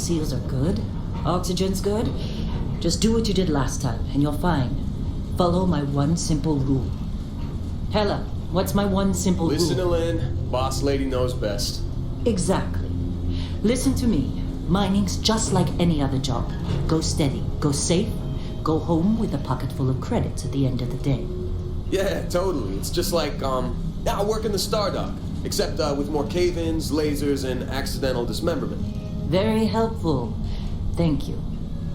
seals are good, oxygen's good, just do what you did last time and you're fine. Follow my one simple rule. Hella, what's my one simple rule? Listen to Lynn. Boss lady knows best. Exactly. Listen to me. Mining's just like any other job. Go steady, go safe, go home with a pocket full of credits at the end of the day. Yeah, totally. It's just like, I work in the Stardock, except with more cave-ins, lasers, and accidental dismemberment. Very helpful. Thank you.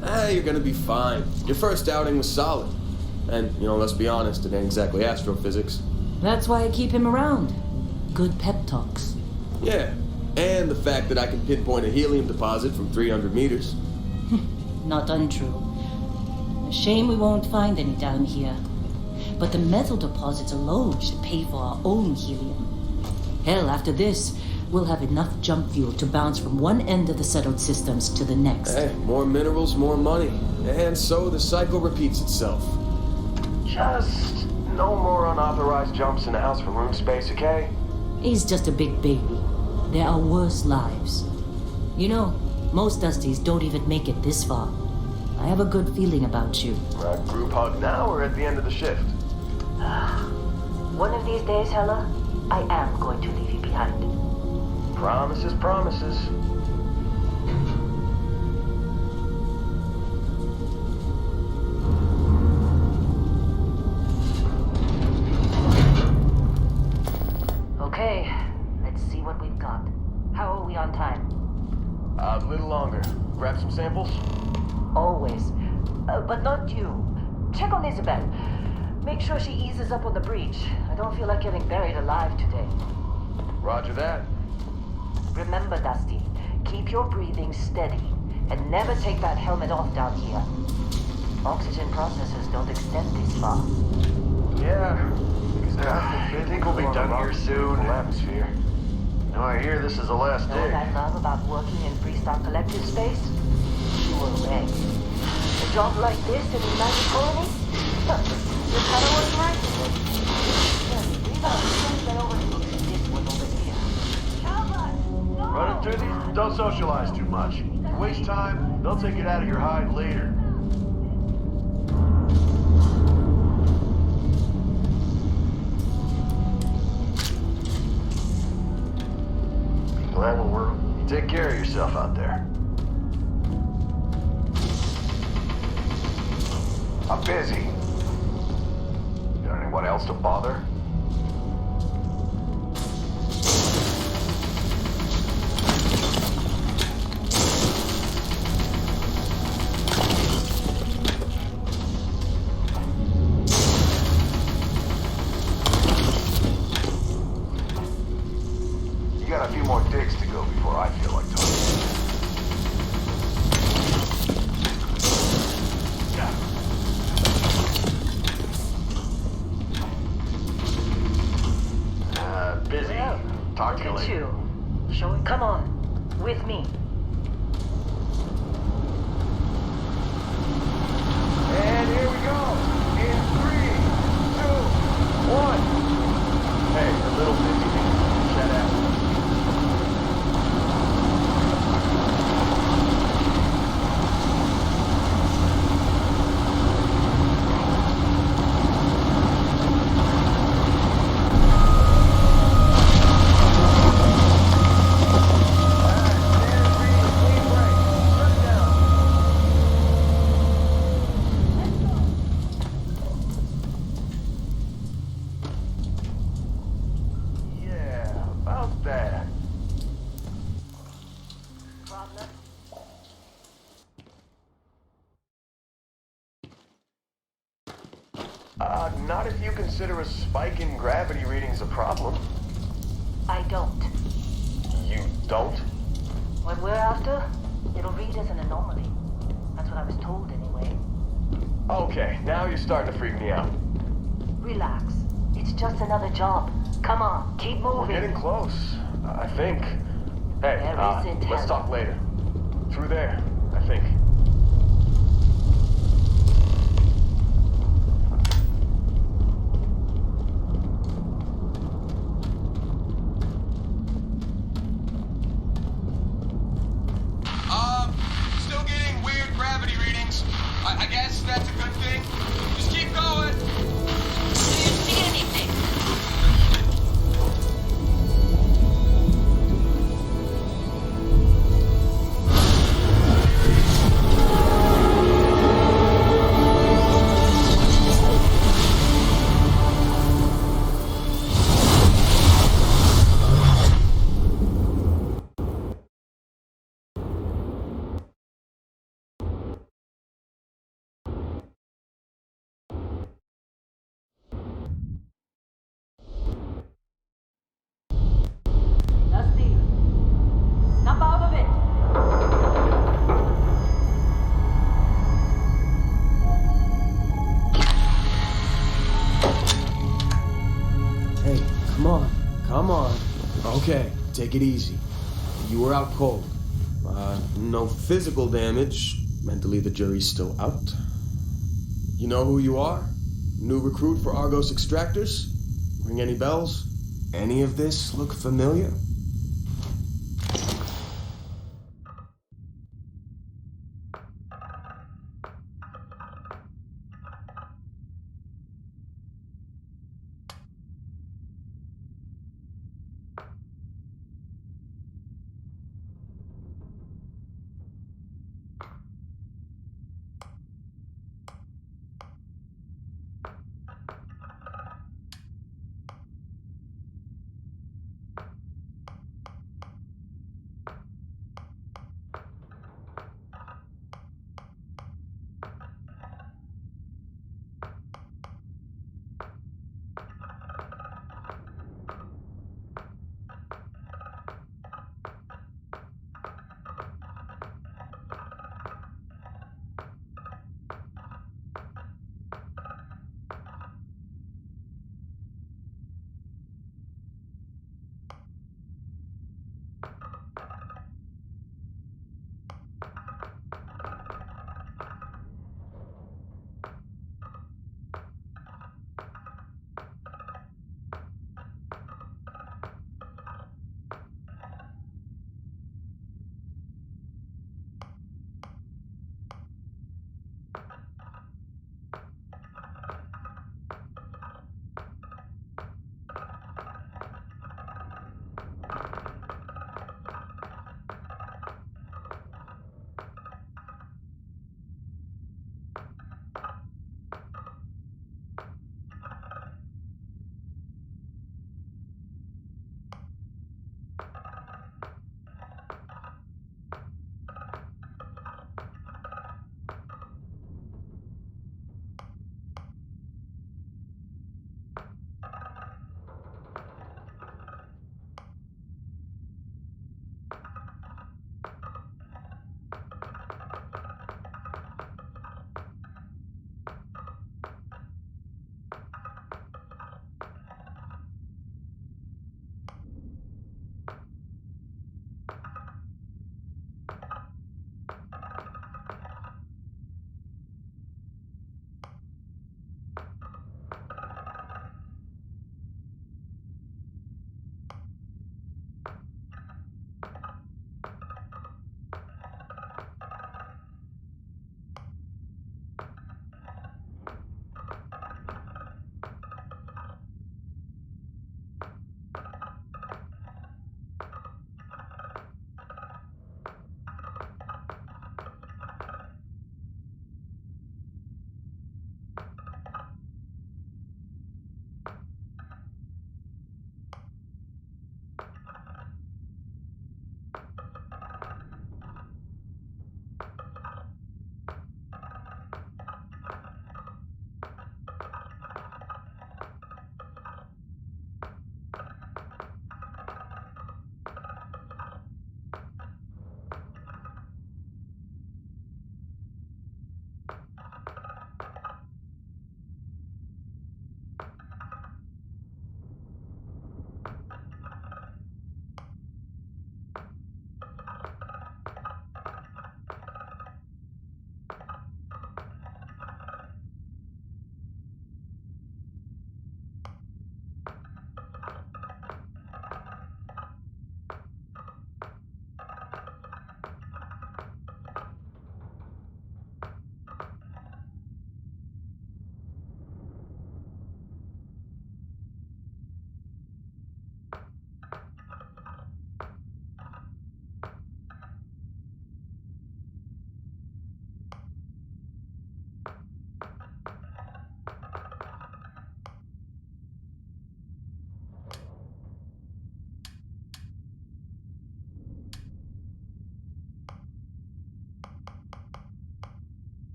You're gonna be fine. Your first outing was solid. And, let's be honest, it ain't exactly astrophysics. That's why I keep him around. Good pep talks. Yeah, and the fact that I can pinpoint a helium deposit from 300 meters. Not untrue. A shame we won't find any down here. But the metal deposits alone should pay for our own helium. Hell, after this, we'll have enough jump fuel to bounce from one end of the settled systems to the next. Hey, more minerals, more money. And so the cycle repeats itself. Just no more unauthorized jumps in the house for room space, okay? He's just a big baby. There are worse lives. Most Dusties don't even make it this far. I have a good feeling about you. Group hug now or at the end of the shift? One of these days, Hella, I am going to leave you behind. Promises, promises. Okay, let's see what we've got. How are we on time? A little longer. Grab some samples? Always. But not you. Check on Isabel. Make sure she eases up on the breach. I don't feel like getting buried alive today. Roger that. Remember, Dusty, keep your breathing steady and never take that helmet off down here. Oxygen processes don't extend this far. Yeah. I think we'll be done here soon. Atmosphere. I hear this is the last Know day. what I love about working in Freestock Collective space? Pure reg. A job like this in the United Colony? Your color was right. We got to over this one over here. Running through these? Don't socialize too much. Waste time, they'll take it out of your hide later. Glad you take care of yourself out there. I'm busy. Got anyone else to bother? You got a few more digs to go before I feel like talking. Busy. Well, Talk to you look at later. you. Showing. Come on, with me. And here we go. In 3, 2, 1. Hey, a little busy. Shut up. Not if you consider a spike in gravity readings a problem. I don't. You don't? What we're after, it'll read as an anomaly. That's what I was told anyway. Okay, now you're starting to freak me out. Relax. It's just another job. Come on, keep moving. We're getting close, I think. Hey, There isn't let's heaven. talk later. Through there, I think. Come on, come on. Okay, take it easy. You were out cold. No physical damage. Mentally, the jury's still out. You know who you are? New recruit for Argos Extractors? Ring any bells? Any of this look familiar?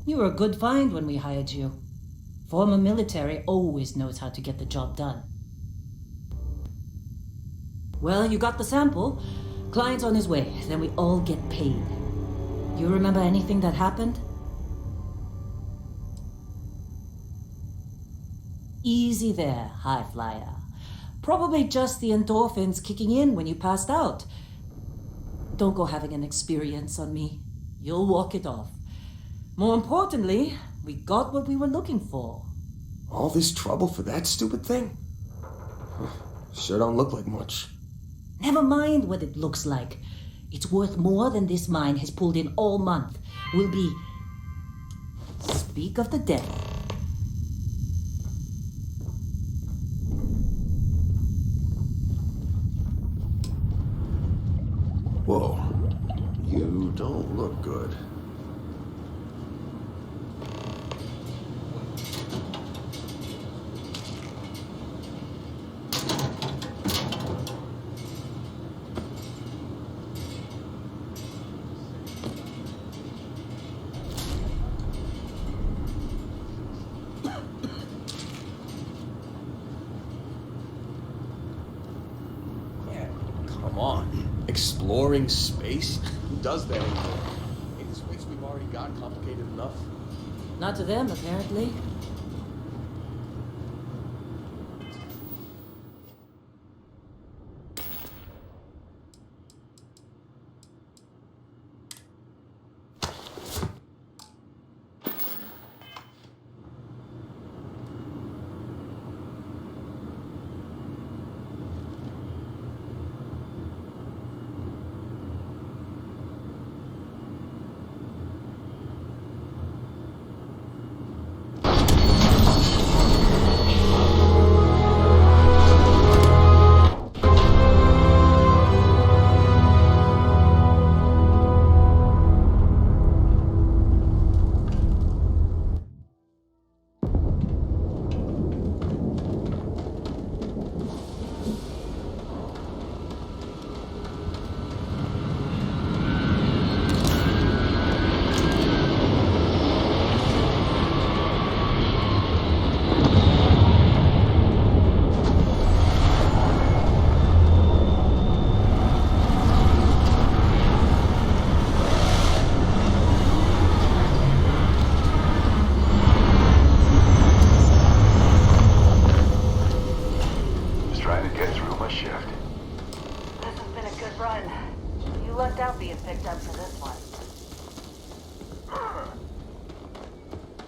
You were a good find when we hired you. Former military always knows how to get the job done. Well, you got the sample. Client's on his way, then we all get paid. You remember anything that happened? Easy there, high flyer. Probably just the endorphins kicking in when you passed out. Don't go having an experience on me. You'll walk it off. More importantly, we got what we were looking for. All this trouble for that stupid thing? Sure don't look like much. Never mind what it looks like. It's worth more than this mine has pulled in all month. Will be... Speak of the devil. Whoa. You don't look good. Come on. Exploring space? Who does that anymore? Ain't the space we've already got complicated enough? Not to them, apparently.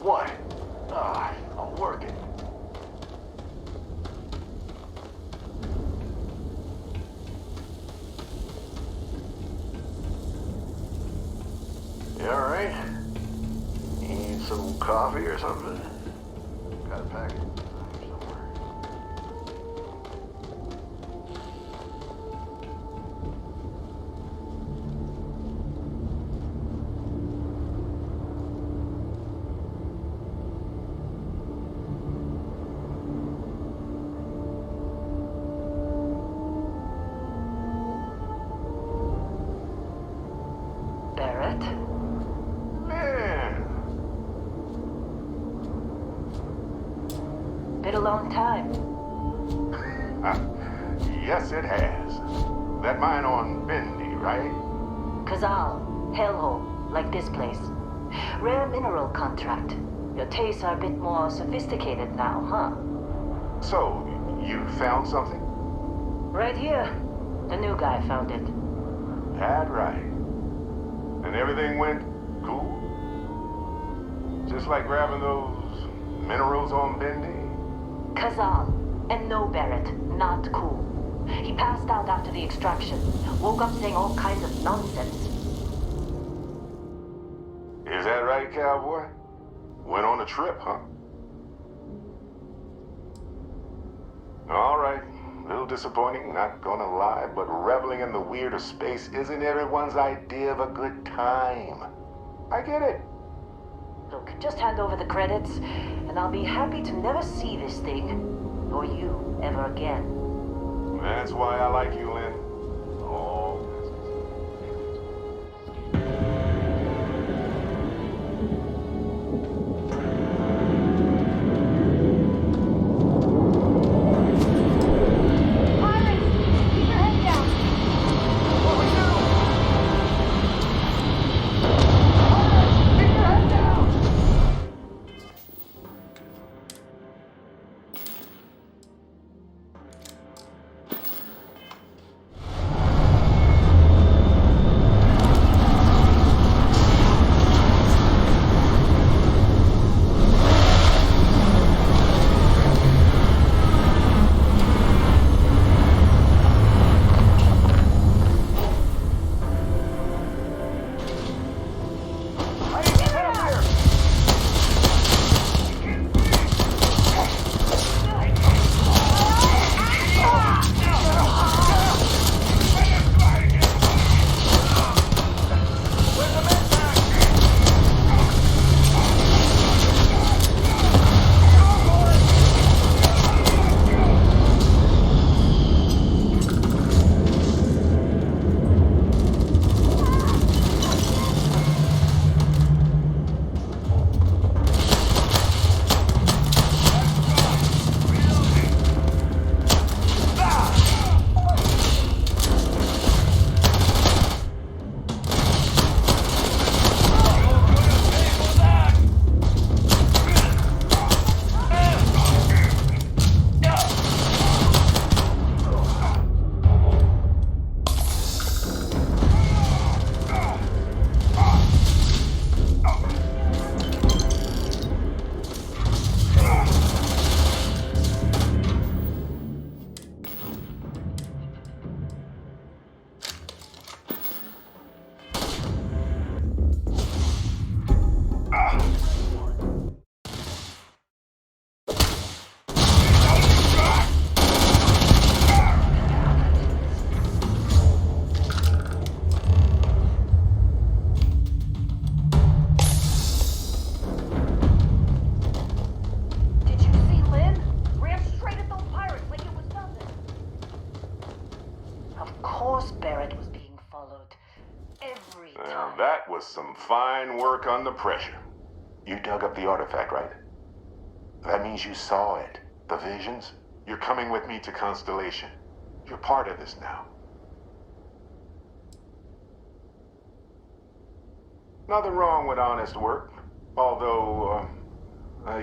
What? I'm working. You alright? Need some coffee or something? Got a packet somewhere. Long time. Yes, it has. That mine on Bendy, right? Kazal, hellhole, like this place. Rare mineral contract. Your tastes are a bit more sophisticated now, huh? So, you found something? Right here. The new guy found it. That right. And everything went cool? Just like grabbing those minerals on Bendy? Kazal, and no Barrett, not cool. He passed out after the extraction. Woke up saying all kinds of nonsense. Is that right, cowboy? Went on a trip, huh? All right. A little disappointing, not gonna lie, but reveling in the weird of space isn't everyone's idea of a good time. I get it. Look, just hand over the credits, and I'll be happy to never see this thing, or you, ever again. That's why I like you, Lynn. Oh. was some fine work under pressure. You dug up the artifact, right? That means you saw it. The visions? You're coming with me to Constellation. You're part of this now. Nothing wrong with honest work. Although,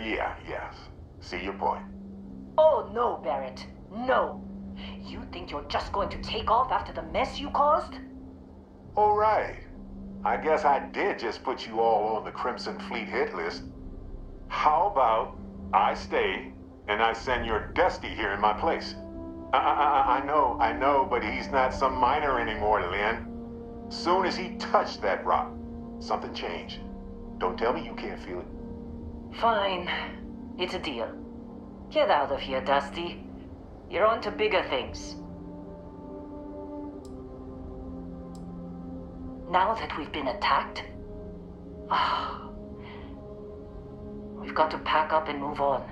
yes. See your point. Oh, no, Barrett. No. You think you're just going to take off after the mess you caused? All right. I guess I did just put you all on the Crimson Fleet hit list. How about I stay and I send your Dusty here in my place? I know, but he's not some miner anymore, Lynn. Soon as he touched that rock, something changed. Don't tell me you can't feel it. Fine. It's a deal. Get out of here, Dusty. You're on to bigger things. Now that we've been attacked, we've got to pack up and move on.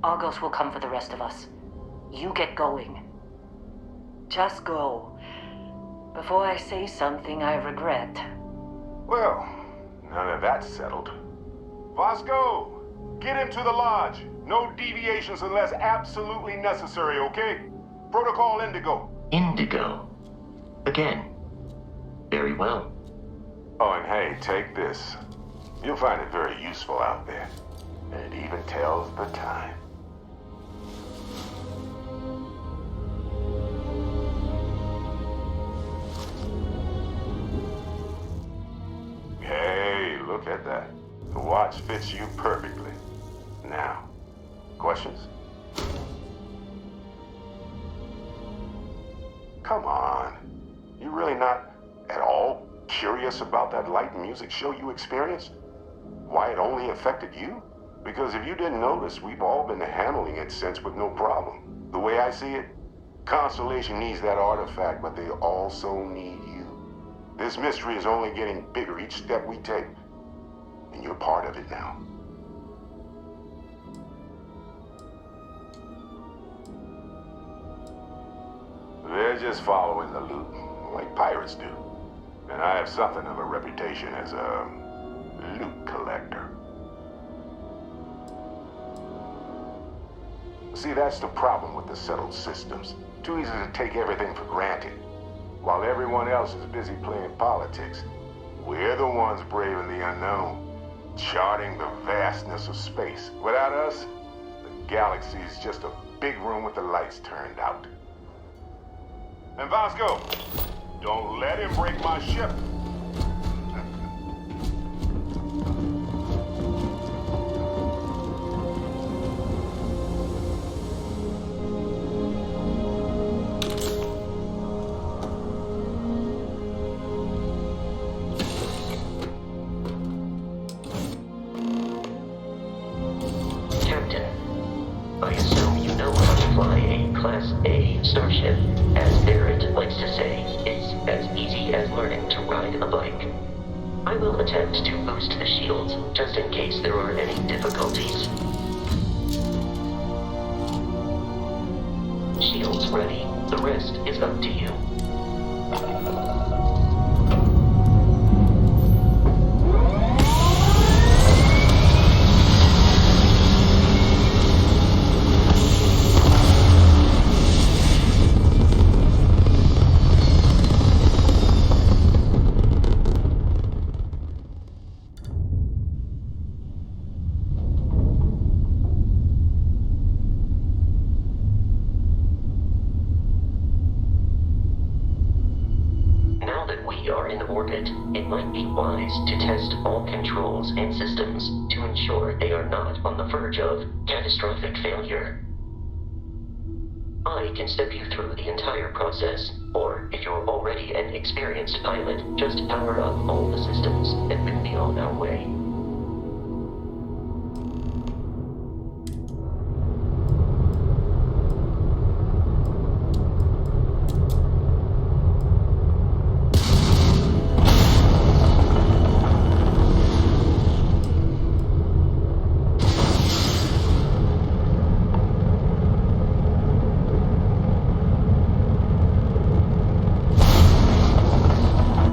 Argos will come for the rest of us. You get going. Just go. Before I say something I regret. Well, now that that's settled. Vasco, get him to the lodge. No deviations unless absolutely necessary, okay? Protocol Indigo. Indigo. Again. Very well. Oh, and hey, take this. You'll find it very useful out there. It even tells the time. Hey, look at that. The watch fits you perfectly. Now, questions? Come on. You really not at all curious about that light music show you experienced? Why it only affected you? Because if you didn't notice, we've all been handling it since with no problem. The way I see it, Constellation needs that artifact, but they also need you. This mystery is only getting bigger each step we take, and you're part of it now. They're just following the loot, like pirates do. And I have something of a reputation as a loot collector. See, that's the problem with the settled systems. Too easy to take everything for granted. While everyone else is busy playing politics, we're the ones braving the unknown, charting the vastness of space. Without us, the galaxy is just a big room with the lights turned out. And Vasco, don't let him break my ship. Captain, I assume you know how to fly a Class A starship. As Barrett likes to say, it's as easy as learning to ride a bike. I will attempt to boost the shields, just in case there are any difficulties. Shields ready. The rest is up to you. It might be wise to test all controls and systems to ensure they are not on the verge of catastrophic failure. I can step you through the entire process, or if you're already an experienced pilot, just power up all the systems and we'll be on our way.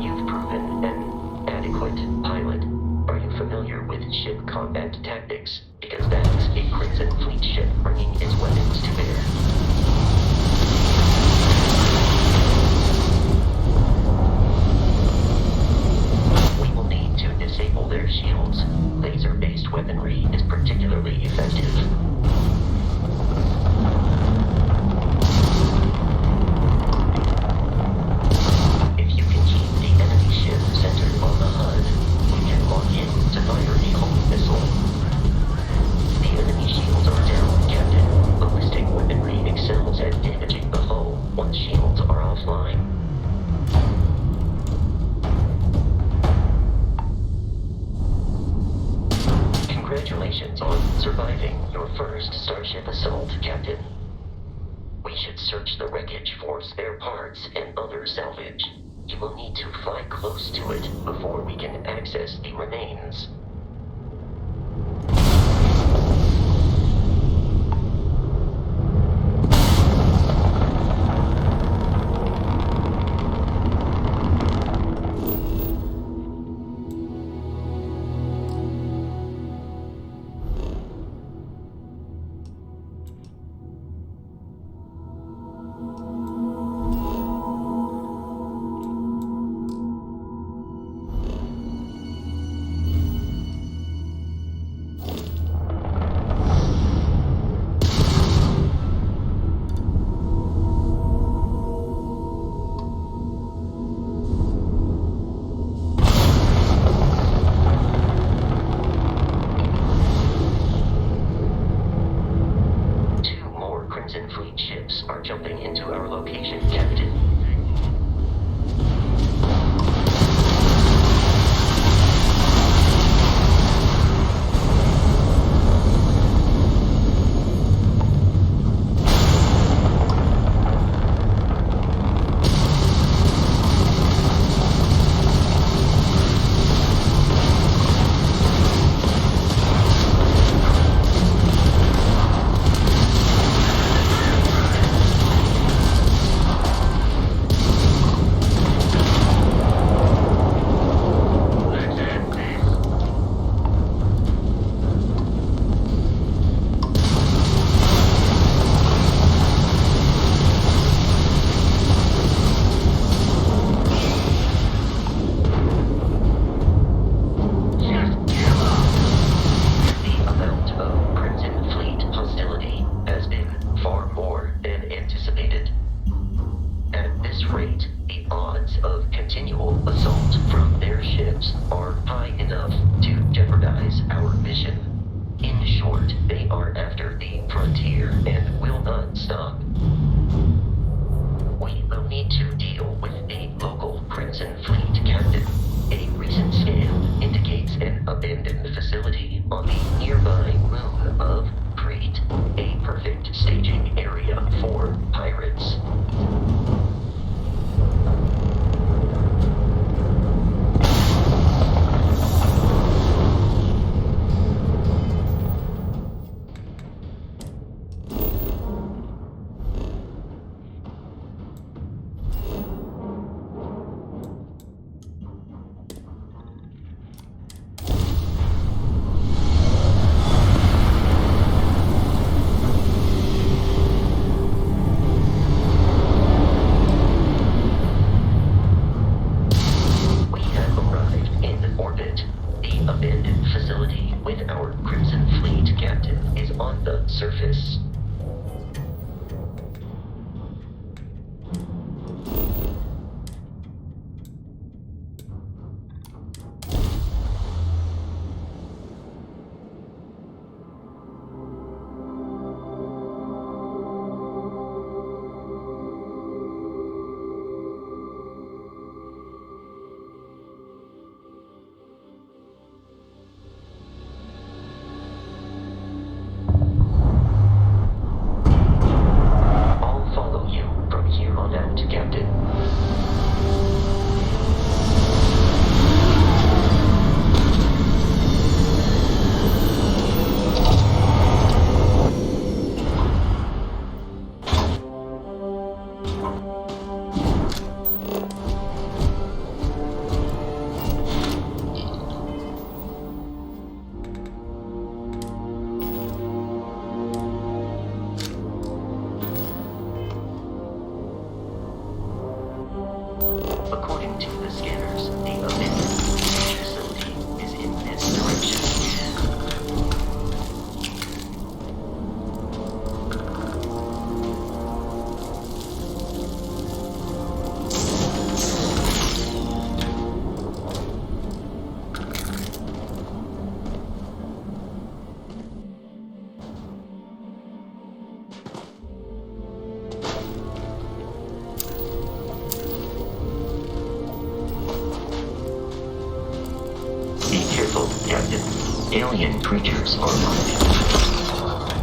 You've proven an adequate your first starship assault, Captain. We should search the wreckage for spare parts and other salvage. You will need to fly close to it before we can access the remains. Alien creatures are alive.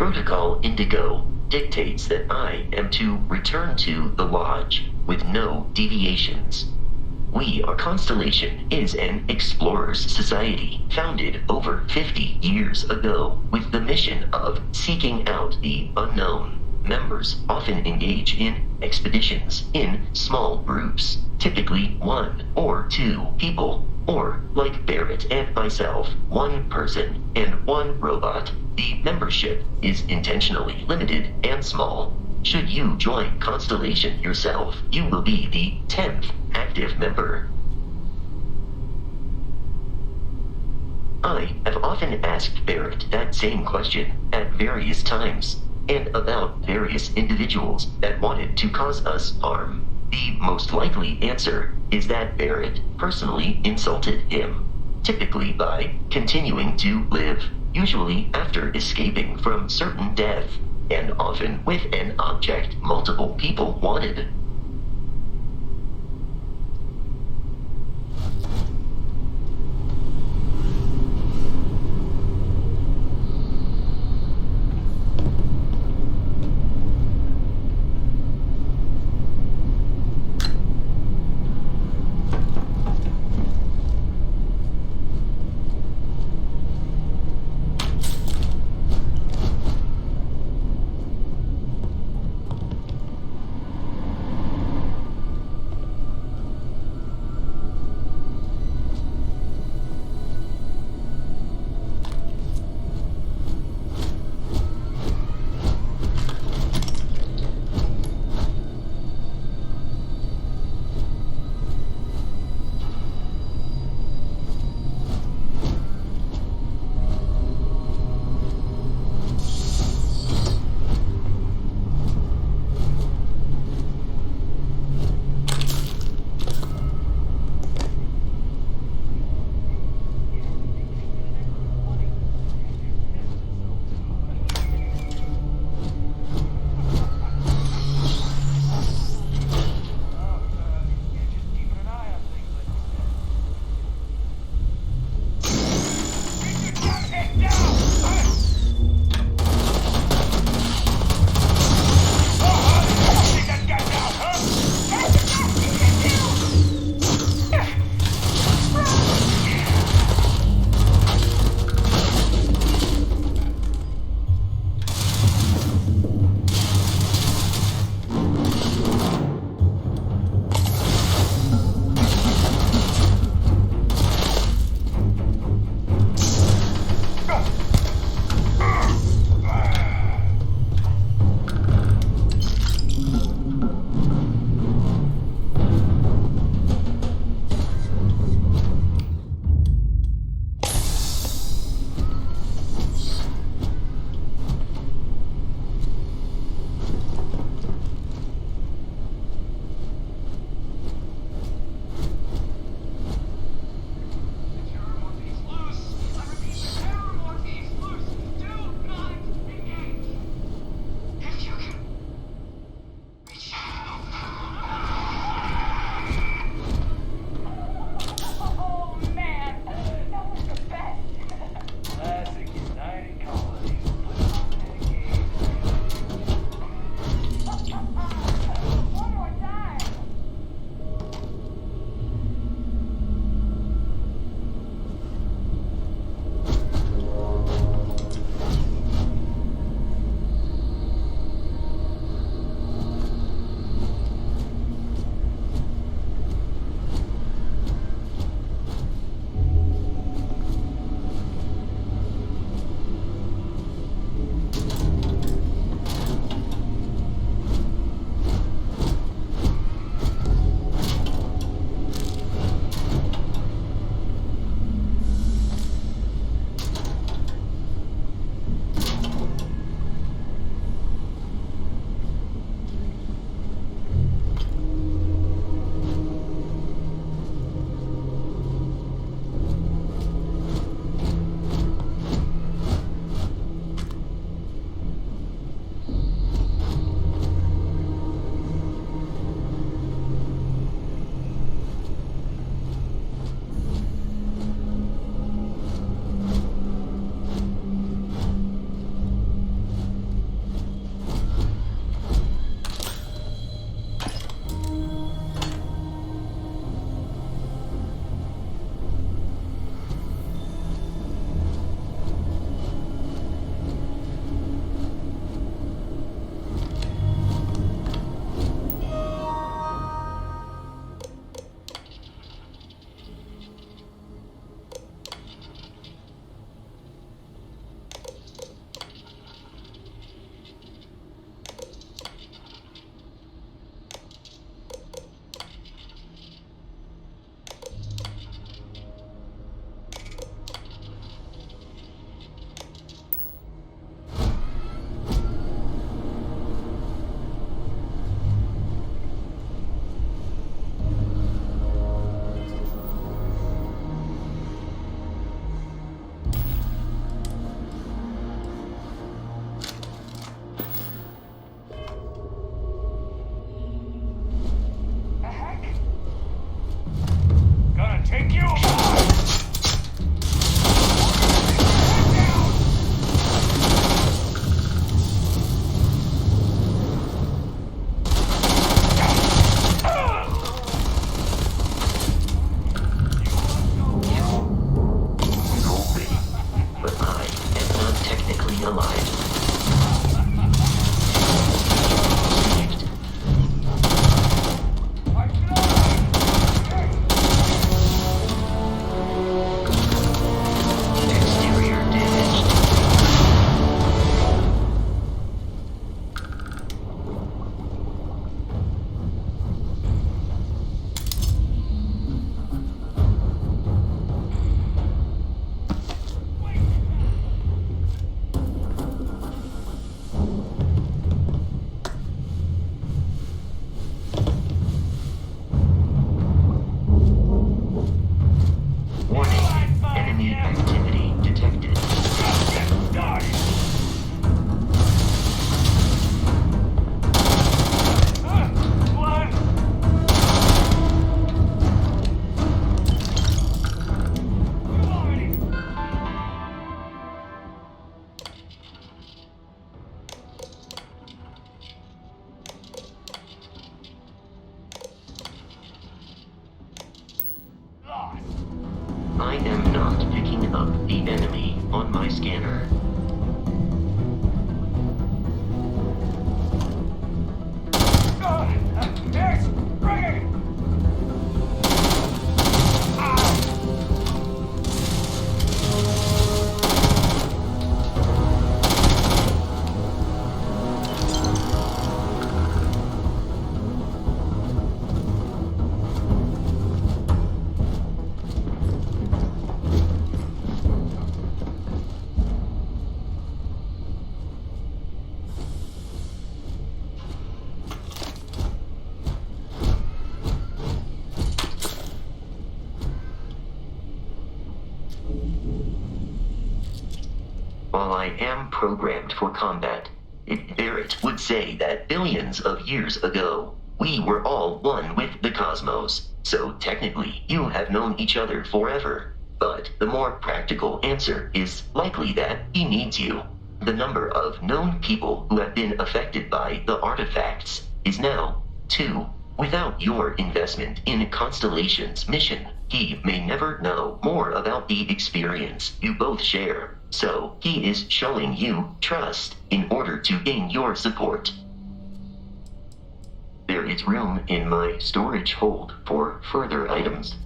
Protocol Indigo dictates that I am to return to the Lodge with no deviations. We Are Constellation is an explorers society founded over 50 years ago with the mission of seeking out the unknown. Members often engage in expeditions in small groups, typically 1 or 2 people, or like Barrett and myself, 1 person and 1 robot. The membership is intentionally limited and small. Should you join Constellation yourself, you will be the 10th active member. I have often asked Barrett that same question at various times, and about various individuals that wanted to cause us harm. The most likely answer is that Barrett personally insulted him, typically by continuing to live, usually after escaping from certain death, and often with an object multiple people wanted. I am not picking up the enemy on my scanner. It's ringing! While I am programmed for combat, Barrett would say that billions of years ago, we were all one with the cosmos, so technically you have known each other forever. But the more practical answer is likely that he needs you. The number of known people who have been affected by the artifacts is now 2. Without your investment in Constellation's mission, he may never know more about the experience you both share. So he is showing you trust in order to gain your support. There is room in my storage hold for further items.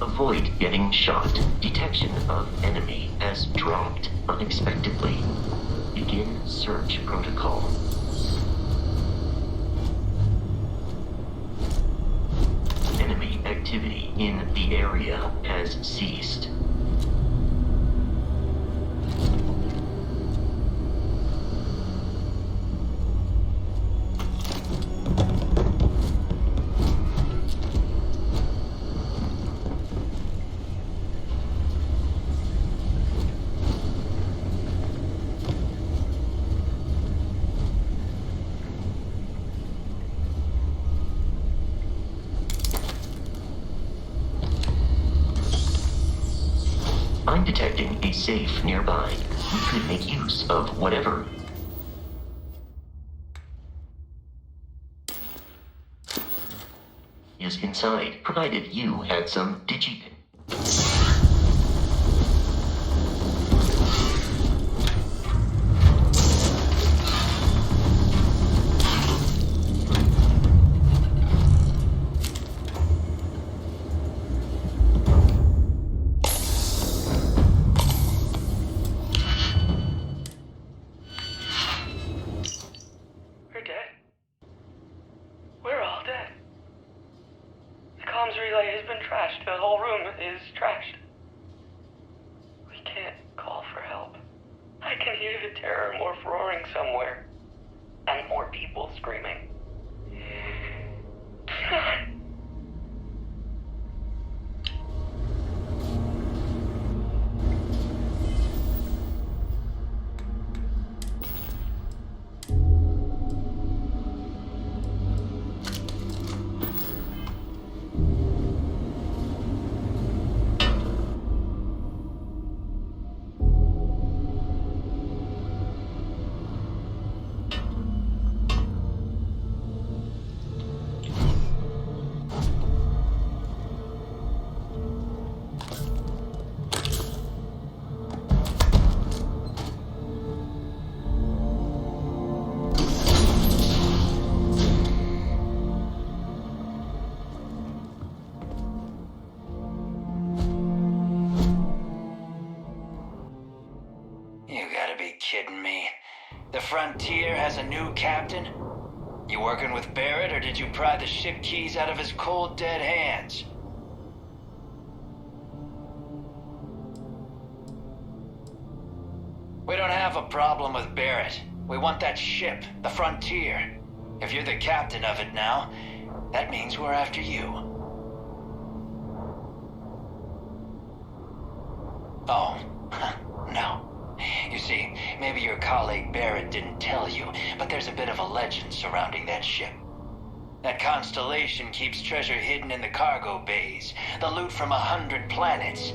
Avoid getting shot. Detection of enemy has dropped unexpectedly. Begin search protocol. Enemy activity in the area has ceased. I'm detecting a safe nearby. We could make use of whatever. Is inside, provided you had some digipin. Frontier has a new captain? You working with Barrett, or did you pry the ship keys out of his cold, dead hands? We don't have a problem with Barrett. We want that ship, the Frontier. If you're the captain of it now, that means we're after you. Oh, no. You see, maybe your colleague Barrett didn't tell you, but there's a bit of a legend surrounding that ship. That constellation keeps treasure hidden in the cargo bays, the loot from 100 planets,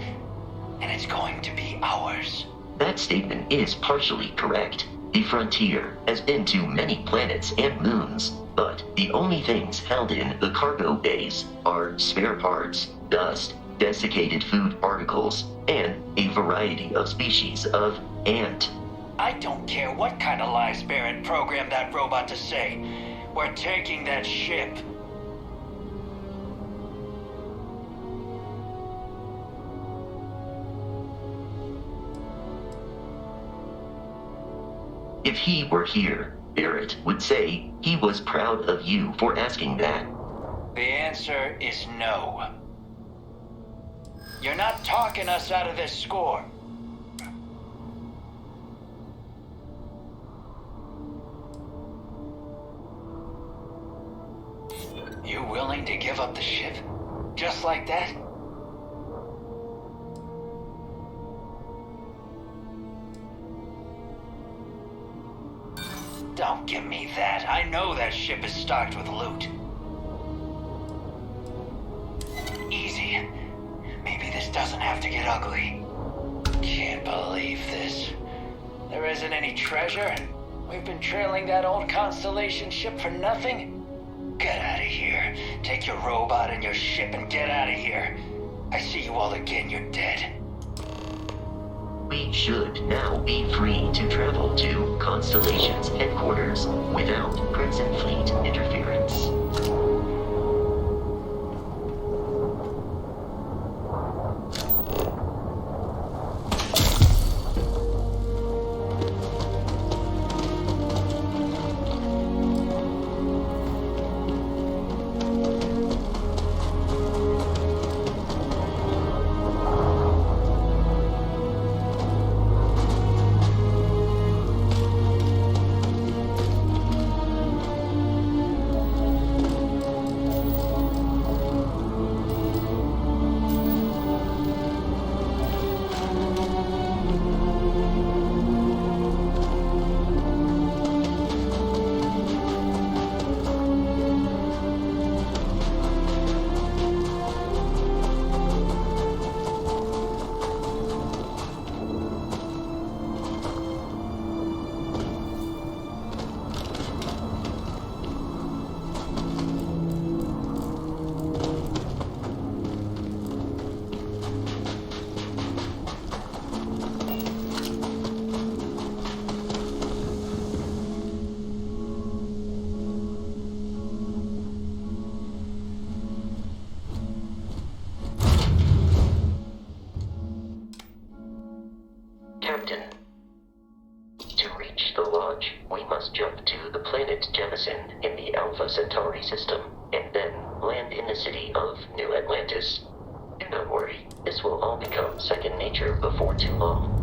and it's going to be ours. That statement is partially correct. The Frontier has been to many planets and moons, but the only things held in the cargo bays are spare parts, dust, desiccated food particles, and a variety of species of ant. I don't care what kind of lies Barrett programmed that robot to say. We're taking that ship. If he were here, Barrett would say he was proud of you for asking that. The answer is no. You're not talking us out of this score. You willing to give up the ship? Just like that? Don't give me that. I know that ship is stocked with loot. Easy. Maybe this doesn't have to get ugly. Can't believe this. There isn't any treasure. We've been trailing that old Constellation ship for nothing? Get out of here. Take your robot and your ship and get out of here. I see you all again, you're dead. We should now be free to travel to Constellation's headquarters without Crimson Fleet interference. Captain, to reach the lodge, we must jump to the planet Jemison in the Alpha Centauri system, and then land in the city of New Atlantis. Do not worry, this will all become second nature before too long.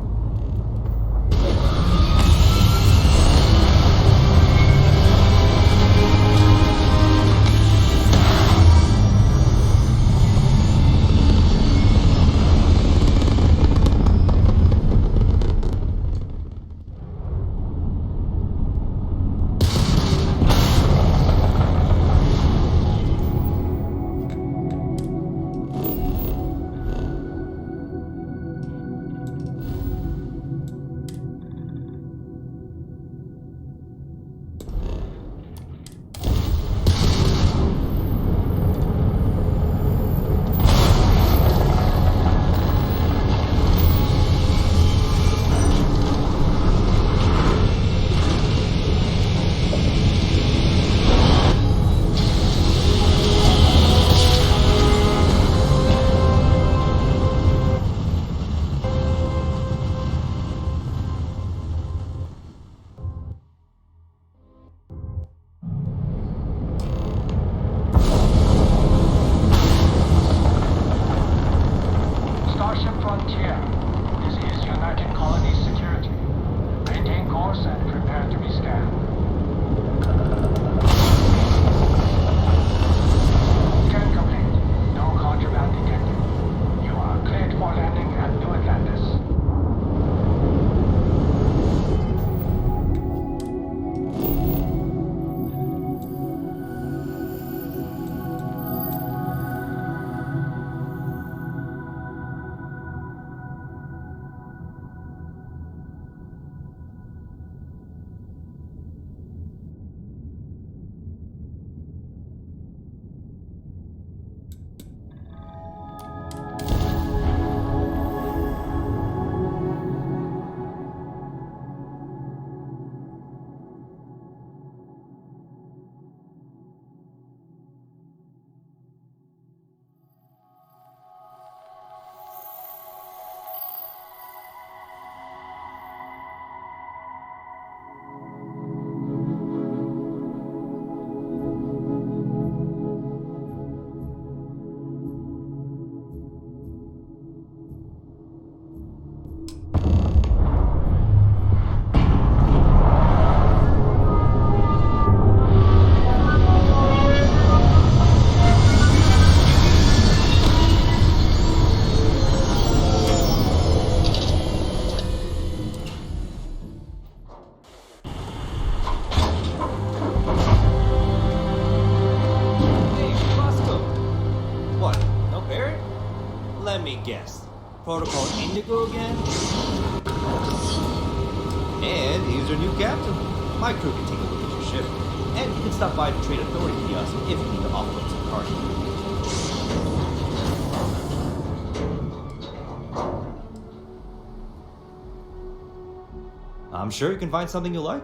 me guess. Protocol Indigo again? And he's your new captain. My crew can take a look at your ship. And you can stop by the Trade Authority kiosk if you need to offload some cargo. I'm sure you can find something you like.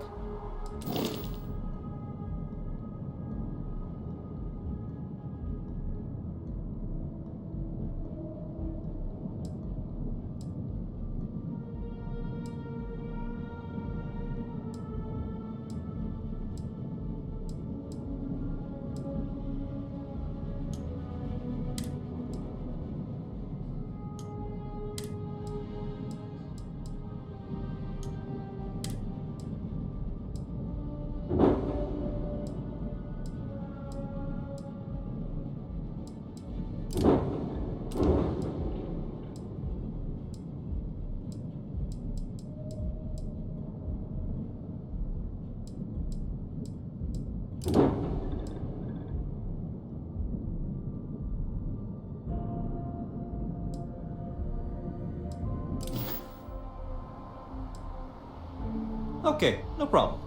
Okay, no problem.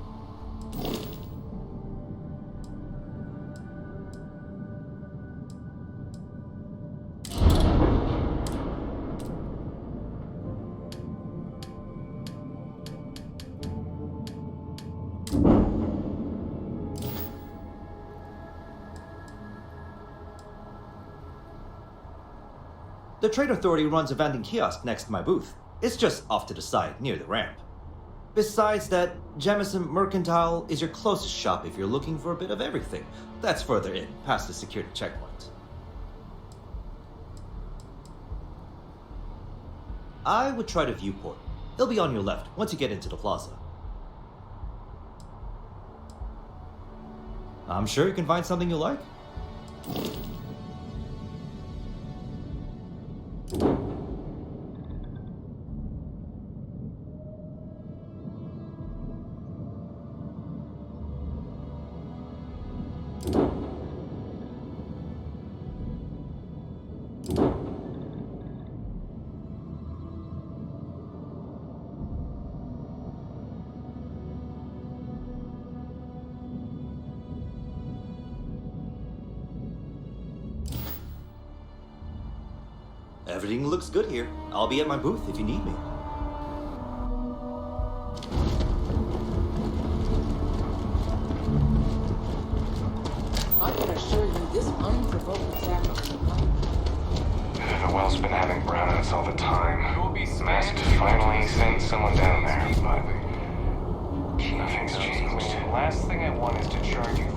The Trade Authority runs a vending kiosk next to my booth. It's just off to the side, near the ramp. Besides that, Jemison Mercantile is your closest shop if you're looking for a bit of everything. That's further in, past the security checkpoint. I would try the viewport. It'll be on your left once you get into the plaza. I'm sure you can find something you like. Everything looks good here. I'll be at my booth if you need me. I can assure you this unprovoked attack of The well's been having brownouts all the time. Must finally send someone down there, but nothing's changed. The last thing I want is to charge you.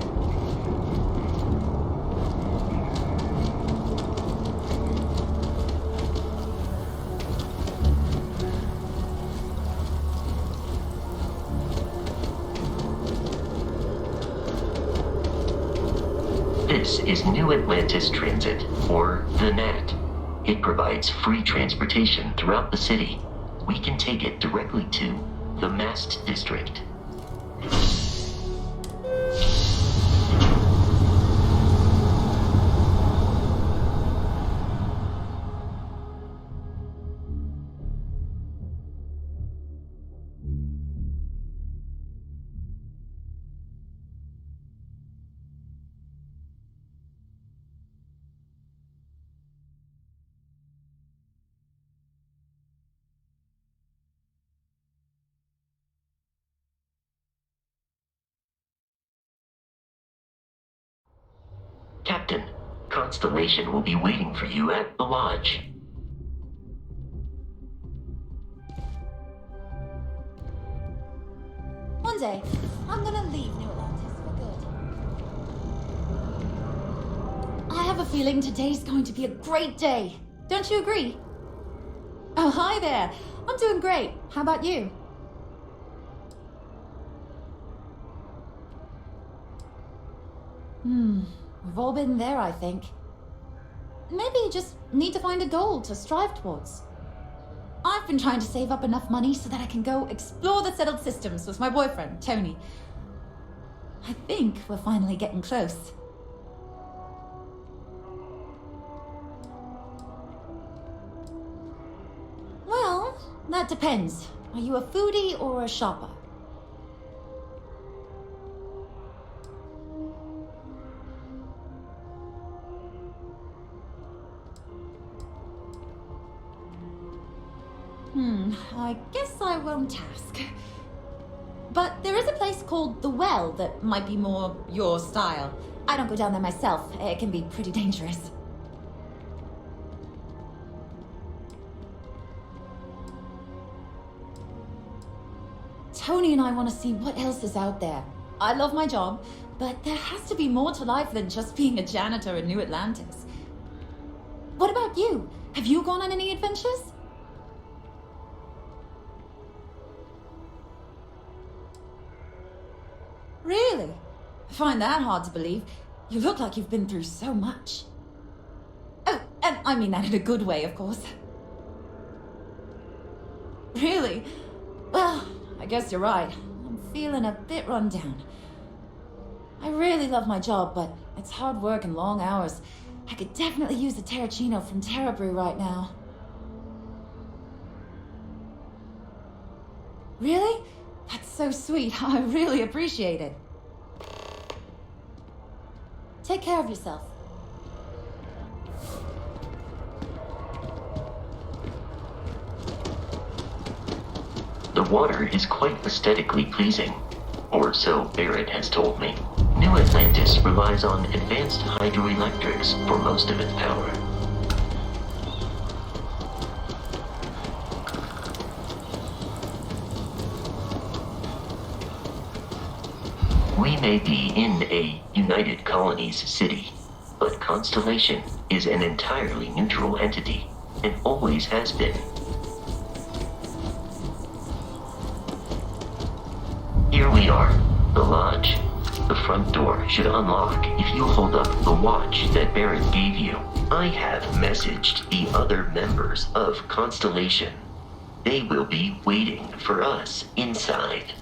This is New Atlantis Transit, or the NAT. It provides free transportation throughout the city. We can take it directly to the Mast District. Captain, Constellation will be waiting for you at the lodge. One day, I'm gonna leave New Atlantis for good. I have a feeling today's going to be a great day. Don't you agree? Oh, hi there. I'm doing great. How about you? We've all been there, I think. Maybe you just need to find a goal to strive towards. I've been trying to save up enough money so that I can go explore the settled systems with my boyfriend, Tony. I think we're finally getting close. That depends. Are you a foodie or a shopper? I guess I won't ask. But there is a place called The Well that might be more your style. I don't go down there myself. It can be pretty dangerous. Tony and I want to see what else is out there. I love my job, but there has to be more to life than just being a janitor in New Atlantis. What about you? Have you gone on any adventures? Really? I find that hard to believe. You look like you've been through so much. Oh, and I mean that in a good way, of course. Really? Well, I guess you're right. I'm feeling a bit run down. I really love my job, but it's hard work and long hours. I could definitely use a Terracino from Terra Brew right now. Really? That's so sweet. I really appreciate it. Take care of yourself. The water is quite aesthetically pleasing, or so Barrett has told me. New Atlantis relies on advanced hydroelectrics for most of its power. We may be in a United Colonies city, but Constellation is an entirely neutral entity, and always has been. Here we are, the lodge. The front door should unlock if you hold up the watch that Barrett gave you. I have messaged the other members of Constellation. They will be waiting for us inside.